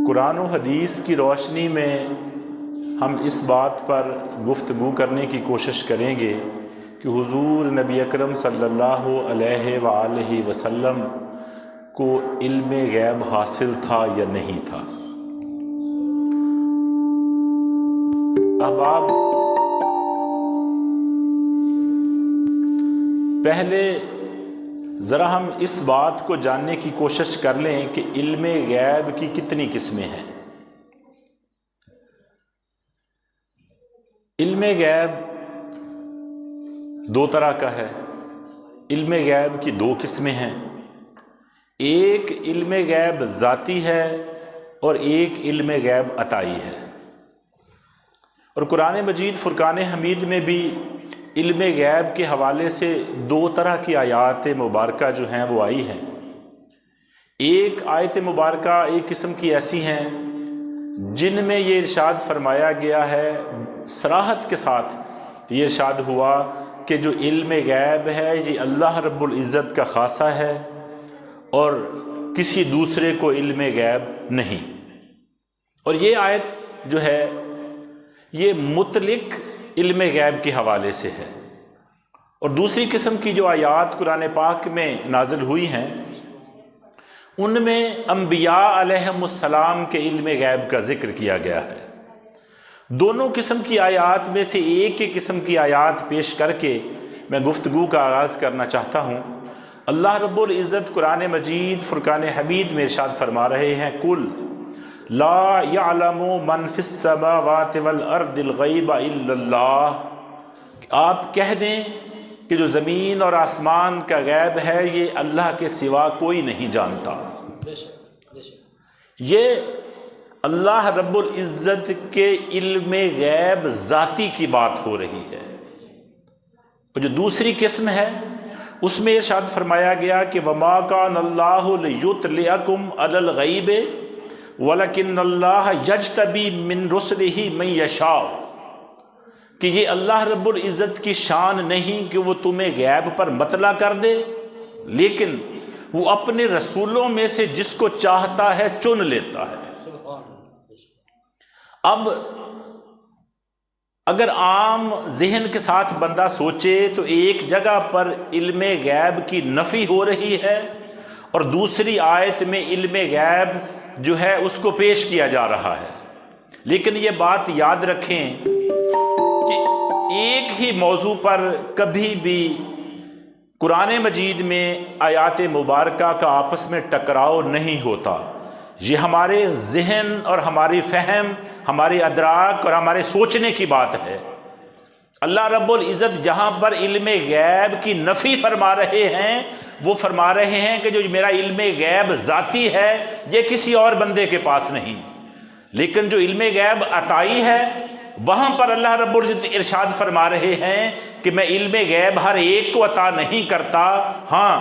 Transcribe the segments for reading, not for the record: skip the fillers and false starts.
قرآن و حدیث کی روشنی میں ہم اس بات پر گفتگو کرنے کی کوشش کریں گے کہ حضور نبی اکرم صلی اللہ علیہ وآلہ وسلم کو علم غیب حاصل تھا یا نہیں تھا۔ احباب، پہلے ذرا ہم اس بات کو جاننے کی کوشش کر لیں کہ علم غیب کی کتنی قسمیں ہیں۔ علم غیب دو طرح کا ہے۔ علم غیب کی دو قسمیں ہیں، ایک علم غیب ذاتی ہے اور ایک علم غیب عطائی ہے۔ اور قرآن مجید فرقان حمید میں بھی علم غیب کے حوالے سے دو طرح کی آیات مبارکہ جو ہیں وہ آئی ہیں۔ ایک آیت مبارکہ ایک قسم کی ایسی ہیں جن میں یہ ارشاد فرمایا گیا ہے، صراحت کے ساتھ یہ ارشاد ہوا کہ جو علم غیب ہے یہ اللہ رب العزت کا خاصہ ہے اور کسی دوسرے کو علم غیب نہیں۔ اور یہ آیت جو ہے یہ مطلق علم غیب کے حوالے سے ہے۔ اور دوسری قسم کی جو آیات قرآن پاک میں نازل ہوئی ہیں ان میں انبیاء علیہم السلام کے علم غیب کا ذکر کیا گیا ہے۔ دونوں قسم کی آیات میں سے ایک ہی قسم کی آیات پیش کر کے میں گفتگو کا آغاز کرنا چاہتا ہوں۔ اللہ رب العزت قرآن مجید فرقان حمید میں ارشاد فرما رہے ہیں، قل لا یعلم من فی السماوات والارض الغیب الا اللہ، آپ کہہ دیں کہ جو زمین اور آسمان کا غیب ہے یہ اللہ کے سوا کوئی نہیں جانتا۔ یہ اللہ رب العزت کے علم غیب ذاتی کی بات ہو رہی ہے۔ اور جو دوسری قسم ہے اس میں ارشاد فرمایا گیا کہ وما کان اللہ لیطلعکم علی الغیب ولکن اللہ یجتبی من رسلہ من یشاء، کہ یہ اللہ رب العزت کی شان نہیں کہ وہ تمہیں غیب پر مطلع کر دے، لیکن وہ اپنے رسولوں میں سے جس کو چاہتا ہے چن لیتا ہے۔ اب اگر عام ذہن کے ساتھ بندہ سوچے تو ایک جگہ پر علم غیب کی نفی ہو رہی ہے اور دوسری آیت میں علم غیب جو ہے اس کو پیش کیا جا رہا ہے۔ لیکن یہ بات یاد رکھیں کہ ایک ہی موضوع پر کبھی بھی قرآن مجید میں آیات مبارکہ کا آپس میں ٹکراؤ نہیں ہوتا۔ یہ ہمارے ذہن اور ہماری فہم، ہمارے ادراک اور ہمارے سوچنے کی بات ہے۔ اللہ رب العزت جہاں پر علم غیب کی نفی فرما رہے ہیں وہ فرما رہے ہیں کہ جو میرا علم غیب ذاتی ہے یہ کسی اور بندے کے پاس نہیں، لیکن جو علم غیب عطائی ہے وہاں پر اللہ رب العزت ارشاد فرما رہے ہیں کہ میں علم غیب ہر ایک کو عطا نہیں کرتا، ہاں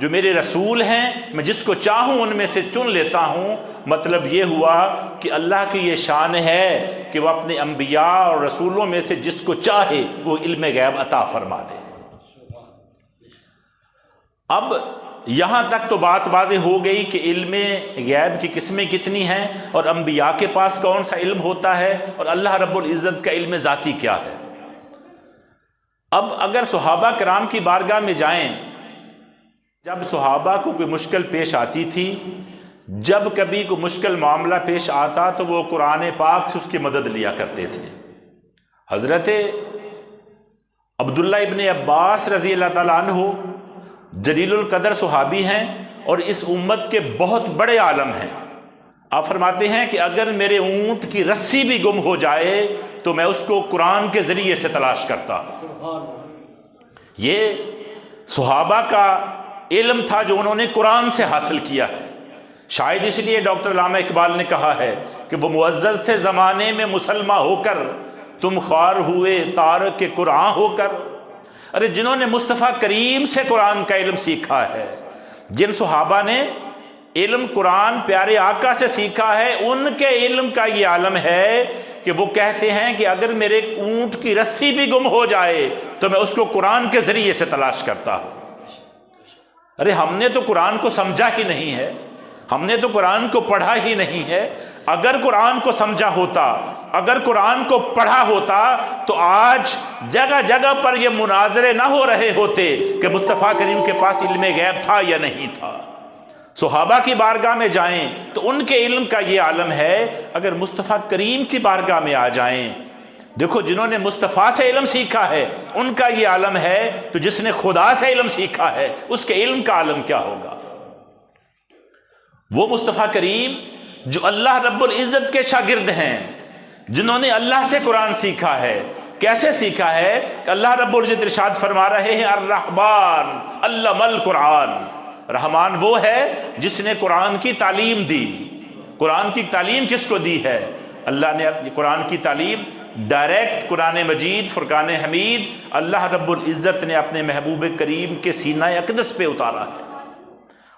جو میرے رسول ہیں میں جس کو چاہوں ان میں سے چن لیتا ہوں۔ مطلب یہ ہوا کہ اللہ کی یہ شان ہے کہ وہ اپنے انبیاء اور رسولوں میں سے جس کو چاہے وہ علم غیب عطا فرما دے۔ اب یہاں تک تو بات واضح ہو گئی کہ علم غیب کی قسمیں کتنی ہیں اور انبیاء کے پاس کون سا علم ہوتا ہے اور اللہ رب العزت کا علم ذاتی کیا ہے۔ اب اگر صحابہ کرام کی بارگاہ میں جائیں، جب صحابہ کو کوئی مشکل پیش آتی تھی، جب کبھی کوئی مشکل معاملہ پیش آتا تو وہ قرآن پاک سے اس کی مدد لیا کرتے تھے۔ حضرت عبداللہ ابن عباس رضی اللہ تعالیٰ عنہ جلیل القدر صحابی ہیں اور اس امت کے بہت بڑے عالم ہیں۔ آپ فرماتے ہیں کہ اگر میرے اونٹ کی رسی بھی گم ہو جائے تو میں اس کو قرآن کے ذریعے سے تلاش کرتا۔ یہ صحابہ کا علم تھا جو انہوں نے قرآن سے حاصل کیا ہے۔ شاید اس لیے ڈاکٹر علامہ اقبال نے کہا ہے کہ وہ معزز تھے زمانے میں مسلمہ ہو کر، تم خوار ہوئے تارک کے قرآن ہو کر۔ ارے جنہوں نے مصطفیٰ کریم سے قرآن کا علم سیکھا ہے، جن صحابہ نے علم قرآن پیارے آقا سے سیکھا ہے، ان کے علم کا یہ عالم ہے کہ وہ کہتے ہیں کہ اگر میرے اونٹ کی رسی بھی گم ہو جائے تو میں اس کو قرآن کے ذریعے سے تلاش کرتا ہوں۔ ارے ہم نے تو قرآن کو سمجھا ہی نہیں ہے، ہم نے تو قرآن کو پڑھا ہی نہیں ہے۔ اگر قرآن کو سمجھا ہوتا، اگر قرآن کو پڑھا ہوتا تو آج جگہ جگہ پر یہ مناظرے نہ ہو رہے ہوتے کہ مصطفیٰ کریم کے پاس علم غیب تھا یا نہیں تھا۔ صحابہ کی بارگاہ میں جائیں تو ان کے علم کا یہ عالم ہے، اگر مصطفیٰ کریم کی بارگاہ میں آ جائیں، دیکھو جنہوں نے مصطفیٰ سے علم سیکھا ہے ان کا یہ عالم ہے، تو جس نے خدا سے علم سیکھا ہے اس کے علم کا عالم کیا ہوگا؟ وہ مصطفیٰ کریم جو اللہ رب العزت کے شاگرد ہیں، جنہوں نے اللہ سے قرآن سیکھا ہے۔ کیسے سیکھا ہے کہ اللہ رب العزت ارشاد فرما رہے ہیں الرحمن علم القرآن، رحمان وہ ہے جس نے قرآن کی تعلیم دی۔ قرآن کی تعلیم کس کو دی ہے؟ اللہ نے قرآن کی تعلیم ڈائریکٹ قرآن مجید فرقان حمید اللہ رب العزت نے اپنے محبوب کریم کے سینہ اقدس پہ اتارا ہے۔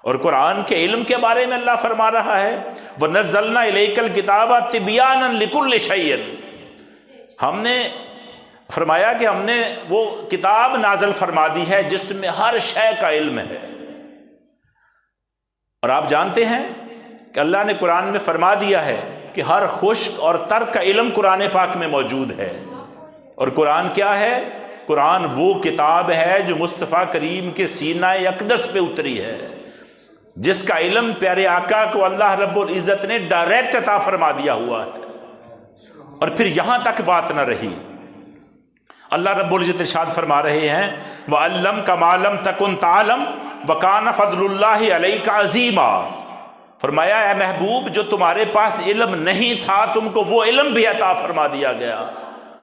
اور قرآن کے علم کے بارے میں اللہ فرما رہا ہے وَنَزَّلْنَا إِلَيْكَ الْكِتَابَ تِبْيَانًا لِكُلِّ شَيْءٍ، ہم نے فرمایا کہ ہم نے وہ کتاب نازل فرما دی ہے جس میں ہر شے کا علم ہے۔ اور آپ جانتے ہیں کہ اللہ نے قرآن میں فرما دیا ہے کہ ہر خشک اور تر کا علم قرآن پاک میں موجود ہے۔ اور قرآن کیا ہے؟ قرآن وہ کتاب ہے جو مصطفیٰ کریم کے سینہ اقدس پہ اتری ہے، جس کا علم پیارے آقا کو اللہ رب العزت نے ڈائریکٹ عطا فرما دیا ہوا ہے۔ اور پھر یہاں تک بات نہ رہی، اللہ رب العزت ارشاد فرما رہے ہیں وَعَلَّمْكَ مَا لَمْ تَكُنْ تَعْلَمْ وَكَانَ فَضْلُ اللَّهِ عَلَيْكَ عَظِيمًا، فرمایا اے محبوب جو تمہارے پاس علم نہیں تھا تم کو وہ علم بھی عطا فرما دیا گیا۔